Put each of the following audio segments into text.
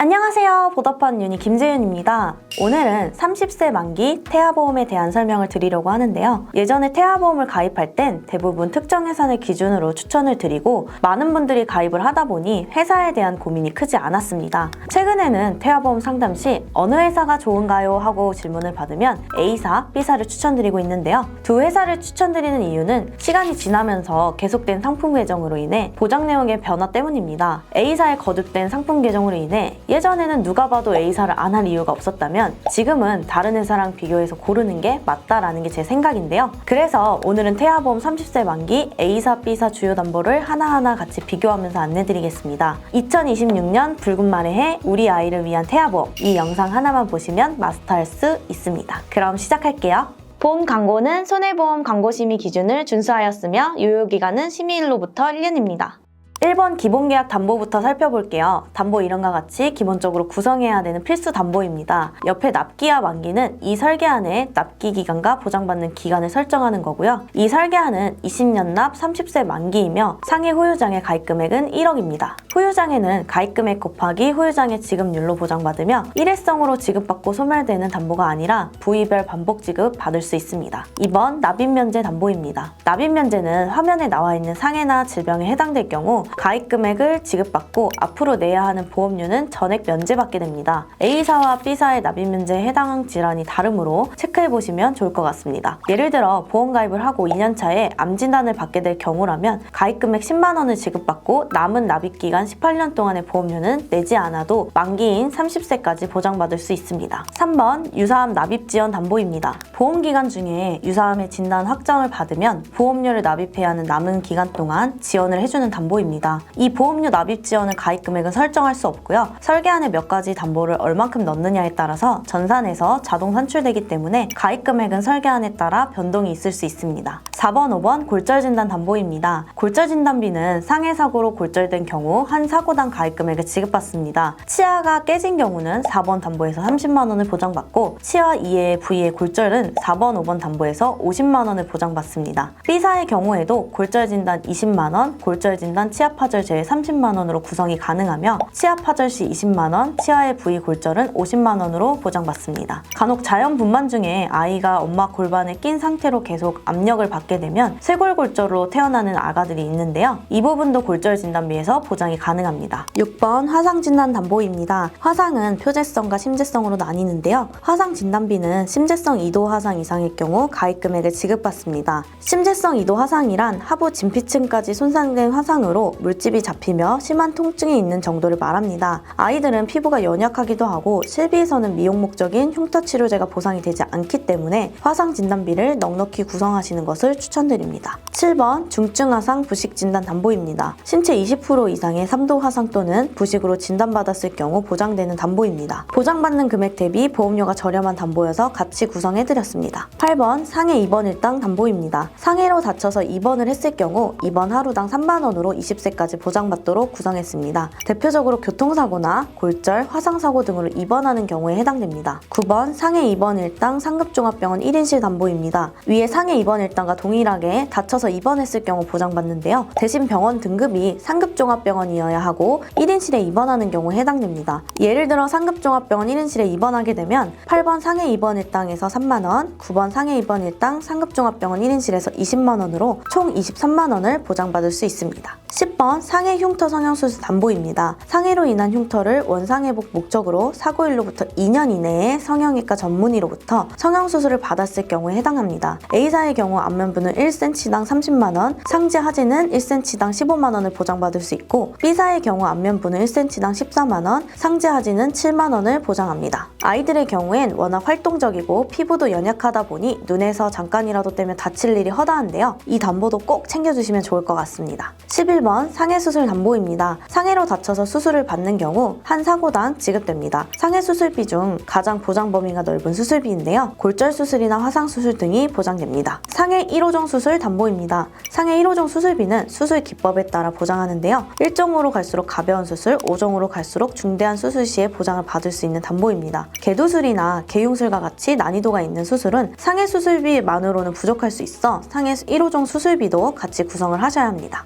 안녕하세요. 보더펀 유니 김재윤입니다. 오늘은 30세 만기 태아보험에 대한 설명을 드리려고 하는데요. 예전에 태아보험을 가입할 땐 대부분 특정 회사를 기준으로 추천을 드리고 많은 분들이 가입을 하다 보니 회사에 대한 고민이 크지 않았습니다. 최근에는 태아보험 상담 시 어느 회사가 좋은가요? 하고 질문을 받으면 A사, B사를 추천드리고 있는데요. 두 회사를 추천드리는 이유는 시간이 지나면서 계속된 상품 개정으로 인해 보장 내용의 변화 때문입니다. A사에 거듭된 상품 개정으로 인해 예전에는 누가 봐도 A사를 안 할 이유가 없었다면 지금은 다른 회사랑 비교해서 고르는 게 맞다라는 게 제 생각인데요. 그래서 오늘은 태아보험 30세 만기 A사, B사 주요 담보를 하나하나 같이 비교하면서 안내드리겠습니다. 2026년 붉은 말의 해 우리 아이를 위한 태아보험, 이 영상 하나만 보시면 마스터할 수 있습니다. 그럼 시작할게요. 보험 광고는 손해보험 광고심의 기준을 준수하였으며 유효기간은 심의일로부터 1년입니다. 1번 기본계약 담보부터 살펴볼게요. 담보 이름과 같이 기본적으로 구성해야 되는 필수 담보입니다. 옆에 납기와 만기는 이 설계안에 납기 기간과 보장받는 기간을 설정하는 거고요. 이 설계안은 20년 납 30세 만기이며 상해 후유장의 가입금액은 1억입니다. 후유장에는 가입금액 곱하기 후유장의 지급률로 보장받으며 일회성으로 지급받고 소멸되는 담보가 아니라 부위별 반복 지급 받을 수 있습니다. 2번 납입면제 담보입니다. 납입면제는 화면에 나와 있는 상해나 질병에 해당될 경우 가입금액을 지급받고 앞으로 내야 하는 보험료는 전액 면제받게 됩니다. A사와 B사의 납입면제에 해당 질환이 다르므로 체크해보시면 좋을 것 같습니다. 예를 들어 보험가입을 하고 2년차에 암진단을 받게 될 경우라면 가입금액 10만 원을 지급받고 남은 납입기간 18년 동안의 보험료는 내지 않아도 만기인 30세까지 보장받을 수 있습니다. 3번 유사암 납입지원 담보입니다. 보험기간 중에 유사암의 진단 확정을 받으면 보험료를 납입해야 하는 남은 기간 동안 지원을 해주는 담보입니다. 이 보험료 납입 지원은 가입금액은 설정할 수 없고요. 설계안에 몇 가지 담보를 얼만큼 넣느냐에 따라서 전산에서 자동 산출되기 때문에 가입금액은 설계안에 따라 변동이 있을 수 있습니다. 4번, 5번 골절진단 담보입니다. 골절진단비는 상해사고로 골절된 경우 한 사고당 가입금액을 지급받습니다. 치아가 깨진 경우는 4번 담보에서 30만 원을 보장받고 치아 이외의 부위의 골절은 4번, 5번 담보에서 50만 원을 보장받습니다. B사의 경우에도 골절진단 20만 원, 골절진단 치아파절 제외 30만 원으로 구성이 가능하며 치아파절 시 20만 원, 치아의 부위 골절은 50만 원으로 보장받습니다. 간혹 자연분만 중에 아이가 엄마 골반에 낀 상태로 계속 압력을 받게 되면 쇄골골절로 태어나는 아가들이 있는데요. 이 부분도 골절 진단비에서 보장이 가능합니다. 6번 화상 진단 담보입니다. 화상은 표재성과 심재성으로 나뉘는데요. 화상 진단비는 심재성 2도 화상 이상일 경우 가입금액을 지급받습니다. 심재성 2도 화상이란 하부 진피층까지 손상된 화상으로 물집이 잡히며 심한 통증이 있는 정도를 말합니다. 아이들은 피부가 연약하기도 하고 실비에서는 미용 목적인 흉터 치료제가 보상이 되지 않기 때문에 화상 진단비를 넉넉히 구성하시는 것을 추천드립니다. 7번 중증 화상 부식 진단 담보입니다. 신체 20% 이상의 3도 화상 또는 부식으로 진단받았을 경우 보장되는 담보입니다. 보장받는 금액 대비 보험료가 저렴한 담보여서 같이 구성해드렸습니다. 8번 상해 입원 일당 담보입니다. 상해로 다쳐서 입원을 했을 경우 입원 하루당 3만 원으로 20세까지 보장받도록 구성했습니다. 대표적으로 교통사고나 골절, 화상사고 등으로 입원하는 경우에 해당됩니다. 9번 상해 입원 일당 상급종합병원 1인실 담보입니다. 위에 상해 입원 일당과 동일하게 다쳐서 입원했을 경우 보장받는데요. 대신 병원 등급이 상급종합병원이어야 하고 1인실에 입원하는 경우에 해당됩니다. 예를 들어 상급종합병원 1인실에 입원하게 되면 8번 상해 입원 일당에서 3만 원, 9번 상해 입원 일당 상급종합병원 1인실에서 20만 원으로 총 23만 원을 보장받을 수 있습니다. 10번 상해 흉터 성형수술 담보입니다. 상해로 인한 흉터를 원상회복 목적으로 사고일로부터 2년 이내에 성형외과 전문의로부터 성형수술을 받았을 경우에 해당합니다. A사의 경우 안면부는 1cm당 30만원, 상지 하지는 1cm당 15만원을 보장받을 수 있고 B사의 경우 안면부는 1cm당 14만원, 상지 하지는 7만원을 보장합니다. 아이들의 경우엔 워낙 활동적이고 피부도 연약하다 보니 눈에서 잠깐이라도 떼면 다칠 일이 허다한데요. 이 담보도 꼭 챙겨주시면 좋을 것 같습니다. 11번 상해수술 담보입니다. 상해로 다쳐서 수술을 받는 경우 한 사고당 지급됩니다. 상해수술비 중 가장 보장 범위가 넓은 수술비인데요. 골절수술이나 화상수술 등이 보장됩니다. 상해 1호종 수술 담보입니다. 상해 1호종 수술비는 수술 기법에 따라 보장하는데요. 1종으로 갈수록 가벼운 수술, 5종으로 갈수록 중대한 수술 시에 보장을 받을 수 있는 담보입니다. 개도술이나 개흉술과 같이 난이도가 있는 수술은 상해 수술비만으로는 부족할 수 있어 상해 1호종 수술비도 같이 구성을 하셔야 합니다.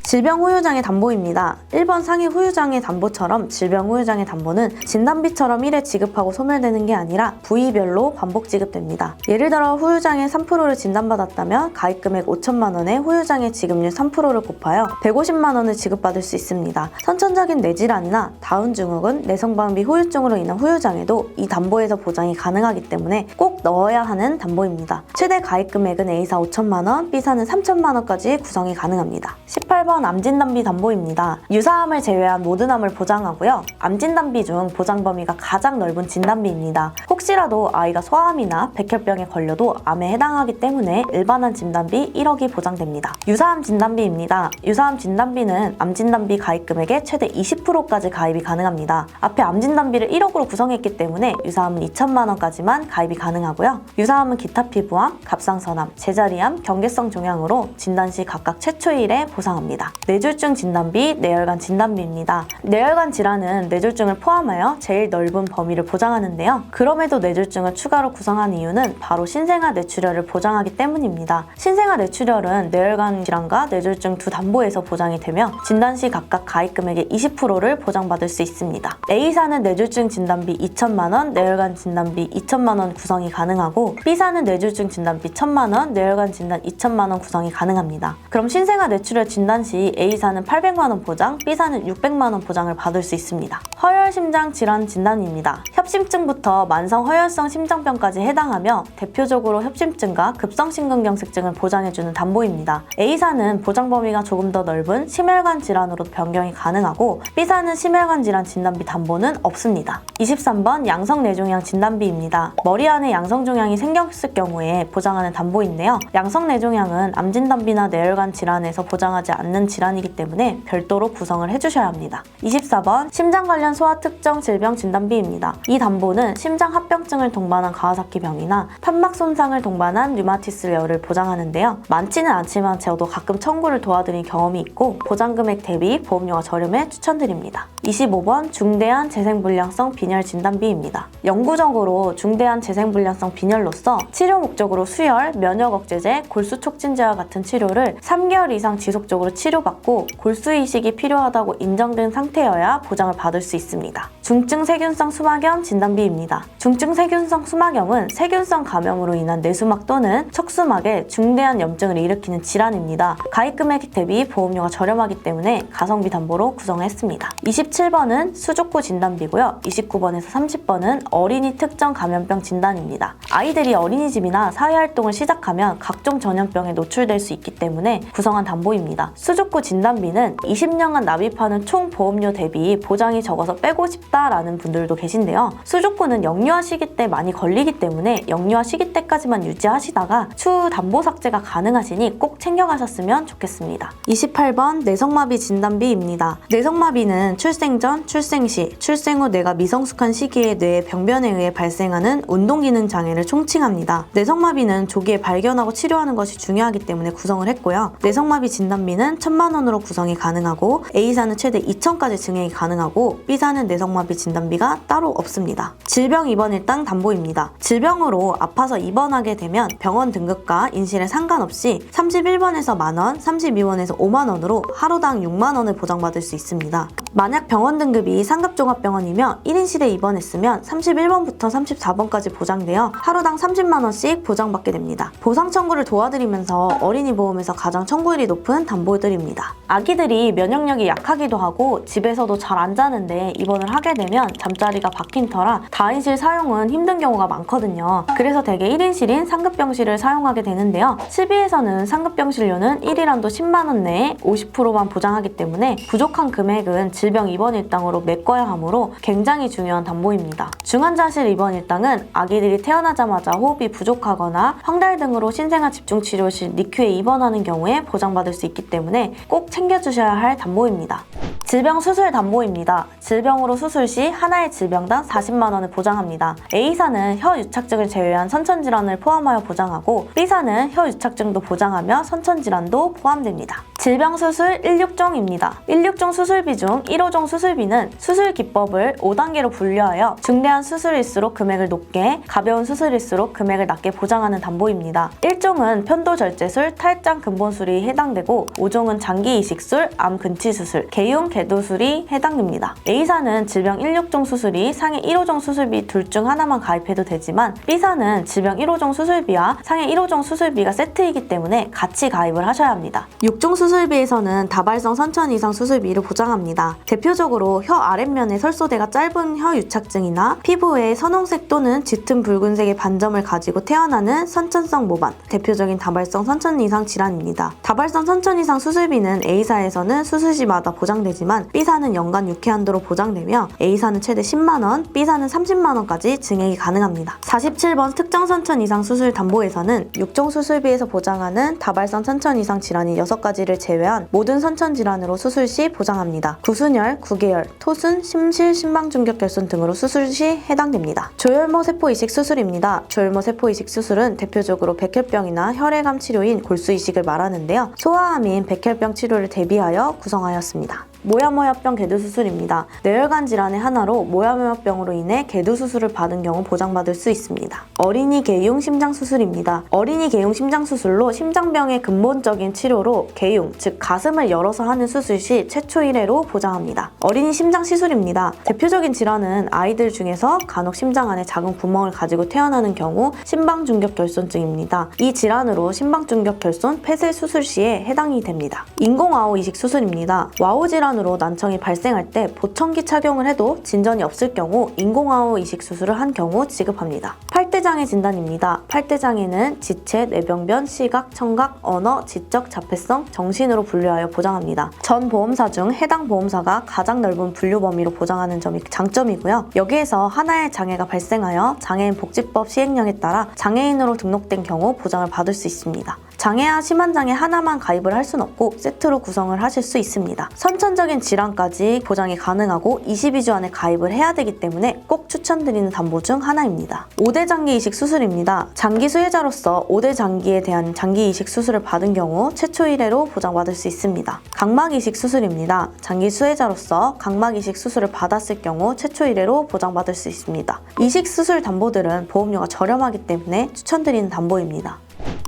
질병 후유장애 담보입니다. 1번 상해 후유장애 담보처럼 질병 후유장애 담보는 진단비처럼 1회 지급하고 소멸되는 게 아니라 부위별로 반복 지급됩니다. 예를 들어 후유장애 3%를 진단받았다면 가입금액 5천만 원에 후유장애 지급률 3%를 곱하여 150만 원을 지급받을 수 있습니다. 선천적인 뇌질환이나 다운증후군, 내성방비 후유증으로 인한 후유장애도 이 담보에서 보장이 가능하기 때문에 꼭 넣어야 하는 담보입니다. 최대 가입금액은 A사 5천만 원, B사는 3천만 원까지 구성이 가능합니다. 18번 암진단비 담보입니다. 유사암을 제외한 모든 암을 보장하고요. 암진단비 중 보장 범위가 가장 넓은 진단비입니다. 혹시라도 아이가 소아암이나 백혈병에 걸려도 암에 해당하기 때문에 일반암 진단비 1억이 보장됩니다. 유사암 진단비입니다. 유사암 진단비는 암진단비 가입금액의 최대 20%까지 가입이 가능합니다. 앞에 암진단비를 1억으로 구성했기 때문에 유사암은 2천만 원까지만 가입이 가능하고요. 유사암은 기타 피부암, 갑상선암, 제자리암, 경계성 종양으로 진단 시 각각 최초의 1회 보상합니다. 뇌졸중 진단비, 뇌혈관 진단비입니다. 뇌혈관 질환은 뇌졸중을 포함하여 제일 넓은 범위를 보장하는데요. 그럼에도 뇌졸중을 추가로 구성한 이유는 바로 신생아 뇌출혈을 보장하기 때문입니다. 신생아 뇌출혈은 뇌혈관 질환과 뇌졸중 두 담보에서 보장이 되며 진단 시 각각 가입금액의 20%를 보장받을 수 있습니다. A사는 뇌졸중 진단비 2천만 원, 뇌혈관 진단비 2천만 원 구성이 가능하고 B사는 뇌졸중 진단비 1천만 원, 뇌혈관 진단 2천만 원 구성이 가능합니다. 그럼 신생아 뇌출혈 진단 시 A사는 800만 원 보장, B사는 600만 원 보장을 받을 수 있습니다. 허혈심장 질환 진단입니다. 협심증부터 만성 허혈성 심장병까지 해당하며 대표적으로 협심증과 급성심근경색증을 보장해주는 담보입니다. A사는 보장 범위가 조금 더 넓은 심혈관 질환으로 변경이 가능하고 B사는 심혈관 질환 진단비 담보는 없습니다. 23번 양성뇌종양 진단비입니다. 머리 안에 양성종양이 생겼을 경우에 보장하는 담보인데요. 양성뇌종양은 암진단비나 뇌혈관 질환에서 보장하지 않는 질환이기 때문에 별도로 구성을 해주셔야 합니다. 24번 심장 관련 소아 특정 질병 진단비입니다. 이 담보는 심장 합병증을 동반한 가와사키 병이나 판막 손상을 동반한 류마티스열을 보장하는데요. 많지는 않지만 저도 가끔 청구를 도와드린 경험이 있고 보장금액 대비 보험료가 저렴해 추천드립니다. 25번 중대한 재생불량성 빈혈 진단비입니다. 영구적으로 중대한 재생불량성 빈혈로서 치료 목적으로 수혈, 면역 억제제, 골수 촉진제와 같은 치료를 3개월 이상 지속적으로 치료받고 골수 이식이 필요하다고 인정된 상태여야 보장을 받을 수 있습니다. 중증 세균성 수막염 진단비입니다. 중증 세균성 수막염은 세균성 감염으로 인한 뇌수막 또는 척수막에 중대한 염증을 일으키는 질환입니다. 가입금액 대비 보험료가 저렴하기 때문에 가성비 담보로 구성했습니다. 27번은 수족구 진단비고요. 29번에서 30번은 어린이 특정 감염병 진단입니다. 아이들이 어린이집이나 사회활동을 시작하면 각종 전염병에 노출될 수 있기 때문에 구성한 담보입니다. 수족구 진단비는 20년간 납입하는 총 보험료 대비 보장이 적어서 빼고 싶다라는 분들도 계신데요. 수족구는 영유아 시기 때 많이 걸리기 때문에 영유아 시기 때까지만 유지하시다가 추후 담보 삭제가 가능하시니 꼭 챙겨가셨으면 좋겠습니다. 28번 뇌성마비 진단비입니다. 뇌성마비는 출생 전, 출생 시, 출생 후 뇌가 미성숙한 시기에 뇌의 병변에 의해 발생하는 운동기능 장애를 총칭합니다. 뇌성마비는 조기에 발견하고 치료하는 것이 중요하기 때문에 구성을 했고요. 뇌성마비 진단비는 1,000만 원으로 구성이 가능하고 A사는 최대 2천까지 증액이 가능하고 B사는 뇌성마비 진단비가 따로 없습니다. 질병 입원 일당 담보입니다. 질병으로 아파서 입원하게 되면 병원 등급과 인실에 상관없이 31번에서 만원, 32번에서 5만원으로 하루당 6만원을 보장받을 수 있습니다. 만약 병원 등급이 상급 종합병원이며 1인실에 입원했으면 31번부터 34번까지 보장되어 하루당 30만원씩 보장받게 됩니다. 보상 청구를 도와드리면서 어린이 보험에서 가장 청구율이 높은 담보들입니다. 아기들이 면역력이 약하기도 하고 집에서도 잘 안 자는데 입원을 하게 되면 잠자리가 박힌 터라 다인실 사용은 힘든 경우가 많거든요. 그래서 대개 1인실인 상급병실을 사용하게 되는데요. 실비에서는 상급병실료는 1일한도 10만원 내에 50%만 보장하기 때문에 부족한 금액은 질병 입원 일당으로 메꿔야 하므로 굉장히 중요한 담보입니다. 중환자실 입원 일당은 아기들이 태어나자마자 호흡이 부족하거나 황달 등으로 신생아 집중치료실 니큐에 입원하는 경우에 보장받을 수 있기 때문에 꼭 챙겨주셔야 할 담보입니다. 질병 수술 담보입니다. 질병으로 수술 시 하나의 질병당 40만원을 보장합니다. A사는 혀 유착증을 제외한 선천질환을 포함하여 보장하고 B사는 혀 유착증도 보장하며 선천질환도 포함됩니다. 질병수술 16종입니다. 16종 수술비 중 1호종 수술비는 수술 기법을 5단계로 분류하여 중대한 수술일수록 금액을 높게, 가벼운 수술일수록 금액을 낮게 보장하는 담보입니다. 1종은 편도절제술, 탈장 근본술이 해당되고 5종은 장기 이식술, 암 근치 수술, 개흉 개도술이 해당됩니다. A사는 질병 16종 수술이 상해 1호종 수술비 둘 중 하나만 가입해도 되지만 B사는 질병 1호종 수술비와 상해 1호종 수술비가 세트이기 때문에 같이 가입을 하셔야 합니다. 6종 수술비에서는 다발성 선천 이상 수술비를 보장합니다. 대표적으로 혀 아랫면에 설소대가 짧은 혀 유착증이나 피부에 선홍색 또는 짙은 붉은색의 반점을 가지고 태어나는 선천성 모반, 대표적인 다발성 선천 이상 질환입니다. 다발성 선천 이상 수술비는 A사에서는 수술시마다 보장되지만 B사는 연간 6회 한도로 보장되며 A사는 최대 10만원, B사는 30만원까지 증액이 가능합니다. 47번 특정 선천 이상 수술 담보에서는 6종 수술비에서 보장하는 다발성 선천 이상 질환이 6가지를 제외한 모든 선천 질환으로 수술 시 보장합니다. 구순혈, 구개열, 토순, 심실, 심방중격결손 등으로 수술 시 해당됩니다. 조혈모 세포 이식 수술입니다. 조혈모 세포 이식 수술은 대표적으로 백혈병이나 혈액암 치료인 골수 이식을 말하는데요. 소아암인 백혈병 치료를 대비하여 구성하였습니다. 모야모야병 개두수술입니다. 뇌혈관 질환의 하나로 모야모야병으로 인해 개두수술을 받은 경우 보장받을 수 있습니다. 어린이 개흉 심장수술입니다. 어린이 개흉 심장수술로 심장병의 근본적인 치료로 개흉, 즉 가슴을 열어서 하는 수술 시 최초 1회로 보장합니다. 어린이 심장시술입니다. 대표적인 질환은 아이들 중에서 간혹 심장 안에 작은 구멍을 가지고 태어나는 경우 심방중격결손증입니다. 이 질환으로 심방중격결손 폐쇄 수술 시에 해당이 됩니다. 인공와호 이식 수술입니다. 와호 질환 으로 난청이 발생할 때 보청기 착용을 해도 진전이 없을 경우 인공와호 이식 수술을 한 경우 지급합니다. 팔대장애 진단입니다. 팔대장애는 지체, 뇌병변, 시각, 청각, 언어, 지적, 자폐성, 정신으로 분류하여 보장합니다. 전 보험사 중 해당 보험사가 가장 넓은 분류 범위로 보장하는 점이 장점이고요. 여기에서 하나의 장애가 발생하여 장애인 복지법 시행령에 따라 장애인으로 등록된 경우 보장을 받을 수 있습니다. 장애와 심한 장애 하나만 가입을 할 수는 없고 세트로 구성을 하실 수 있습니다. 선천적인 질환까지 보장이 가능하고 22주 안에 가입을 해야 되기 때문에 꼭 추천드리는 담보 중 하나입니다. 5대 장기 이식 수술입니다. 장기 수혜자로서 5대 장기에 대한 장기 이식 수술을 받은 경우 최초 1회로 보장받을 수 있습니다. 각막 이식 수술입니다. 장기 수혜자로서 각막 이식 수술을 받았을 경우 최초 1회로 보장받을 수 있습니다. 이식 수술 담보들은 보험료가 저렴하기 때문에 추천드리는 담보입니다.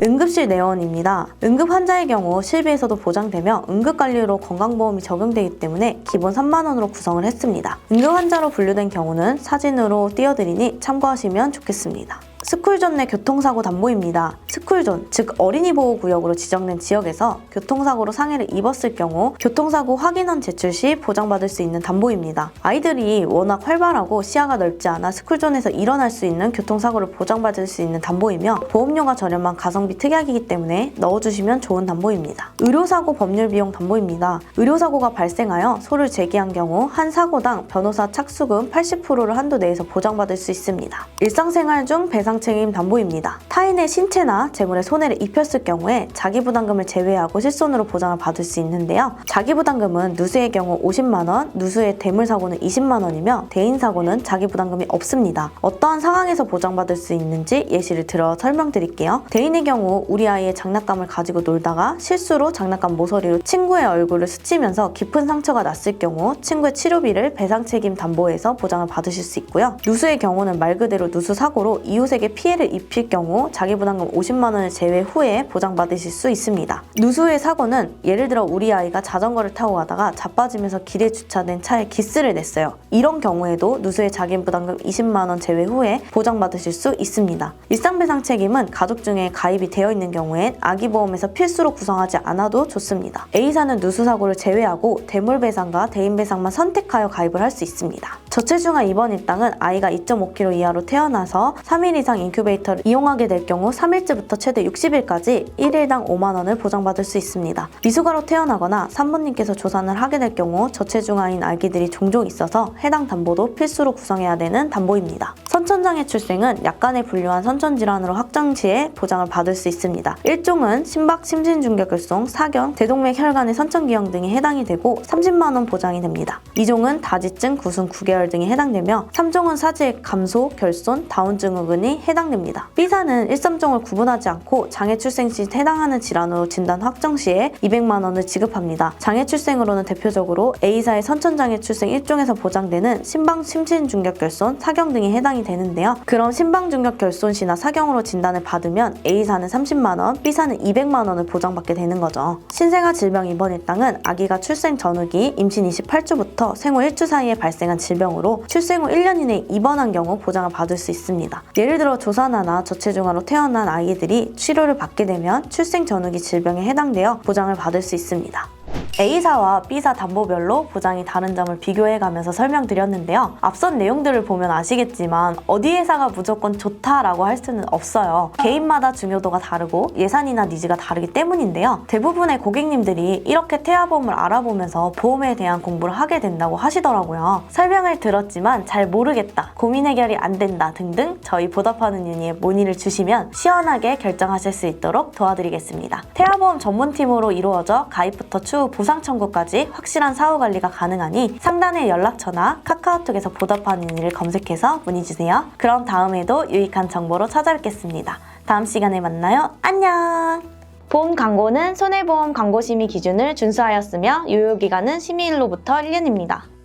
응급실 내원입니다. 응급 환자의 경우 실비에서도 보장되며 응급관리로 건강보험이 적용되기 때문에 기본 3만원으로 구성을 했습니다. 응급 환자로 분류된 경우는 사진으로 띄워드리니 참고하시면 좋겠습니다. 스쿨존 내 교통사고 담보입니다. 스쿨존, 즉 어린이 보호구역으로 지정된 지역에서 교통사고로 상해를 입었을 경우 교통사고 확인원 제출 시 보장받을 수 있는 담보입니다. 아이들이 워낙 활발하고 시야가 넓지 않아 스쿨존에서 일어날 수 있는 교통사고를 보장받을 수 있는 담보이며 보험료가 저렴한 가성비 특약이기 때문에 넣어주시면 좋은 담보입니다. 의료사고 법률비용 담보입니다. 의료사고가 발생하여 소를 제기한 경우 한 사고당 변호사 착수금 80%를 한도 내에서 보장받을 수 있습니다. 일상생활 중 배상 책임 담보입니다. 타인의 신체나 재물에 손해를 입혔을 경우에 자기부담금을 제외하고 실손으로 보장을 받을 수 있는데요. 자기부담금은 누수의 경우 50만원, 누수의 대물사고는 20만원이며 대인사고는 자기부담금이 없습니다. 어떠한 상황에서 보장받을 수 있는지 예시를 들어 설명드릴게요. 대인의 경우 우리 아이의 장난감을 가지고 놀다가 실수로 장난감 모서리로 친구의 얼굴을 스치면서 깊은 상처가 났을 경우 친구의 치료비를 배상책임 담보에서 보장을 받으실 수 있고요. 누수의 경우는 말 그대로 누수 사고로 이웃에게 피해를 입힐 경우 자기부담금 50만원을 제외 후에 보장받으실 수 있습니다. 누수의 사고는 예를 들어 우리 아이가 자전거를 타고 가다가 자빠지면서 길에 주차된 차에 기스를 냈어요. 이런 경우에도 누수의 자기부담금 20만원 제외 후에 보장받으실 수 있습니다. 일상배상 책임은 가족 중에 가입이 되어 있는 경우엔 아기보험에서 필수로 구성하지 않아도 좋습니다. A사는 누수사고를 제외하고 대물배상과 대인배상만 선택하여 가입을 할 수 있습니다. 저체중아 입원 일당은 아이가 2.5kg 이하로 태어나서 3일 이상 인큐베이터를 이용하게 될 경우 3일째부터 최대 60일까지 1일당 5만원을 보장받을 수 있습니다. 미숙아로 태어나거나 산모님께서 조산을 하게 될 경우 저체중아인 아기들이 종종 있어서 해당 담보도 필수로 구성해야 되는 담보입니다. 선천장애 출생은 약간의 분류한 선천질환으로 확정 시에 보장을 받을 수 있습니다. 1종은 심박, 심신중격결손, 사경, 대동맥 혈관의 선천기형 등이 해당이 되고 30만 원 보장이 됩니다. 2종은 다지증, 구순 9개월 등이 해당되며 3종은 사지의 감소, 결손, 다운증후 등이 해당됩니다. B사는 1, 3종을 구분하지 않고 장애 출생 시 해당하는 질환으로 진단 확정 시에 200만 원을 지급합니다. 장애 출생으로는 대표적으로 A사의 선천장애 출생 1종에서 보장되는 심방, 심신중격결손, 사경 등이 해당이 되는데요. 그럼 심방중격결손 시나 사경으로 진단을 받으면 A사는 30만 원, B사는 200만 원을 보장받게 되는 거죠. 신생아 질병 입원 일당은 아기가 출생 전후기 임신 28주부터 생후 1주 사이에 발생한 질병으로 출생 후 1년 이내에 입원한 경우 보장을 받을 수 있습니다. 예를 들어 조산아나 저체중아로 태어난 아이들이 치료를 받게 되면 출생 전후기 질병에 해당되어 보장을 받을 수 있습니다. A사와 B사 담보별로 보장이 다른 점을 비교해가면서 설명드렸는데요. 앞선 내용들을 보면 아시겠지만 어디 회사가 무조건 좋다라고 할 수는 없어요. 개인마다 중요도가 다르고 예산이나 니즈가 다르기 때문인데요. 대부분의 고객님들이 이렇게 태아보험을 알아보면서 보험에 대한 공부를 하게 된다고 하시더라고요. 설명을 들었지만 잘 모르겠다, 고민 해결이 안 된다 등등 저희 보답하는 유니에 문의를 주시면 시원하게 결정하실 수 있도록 도와드리겠습니다. 태아보험 전문팀으로 이루어져 가입부터 추후 보상 청구까지 확실한 사후 관리가 가능하니 상단의 연락처나 카카오톡에서 보답하는 일을 검색해서 문의주세요. 그럼 다음에도 유익한 정보로 찾아뵙겠습니다. 다음 시간에 만나요. 안녕! 보험 광고는 손해보험 광고심의 기준을 준수하였으며 유효기간은 심의일로부터 1년입니다.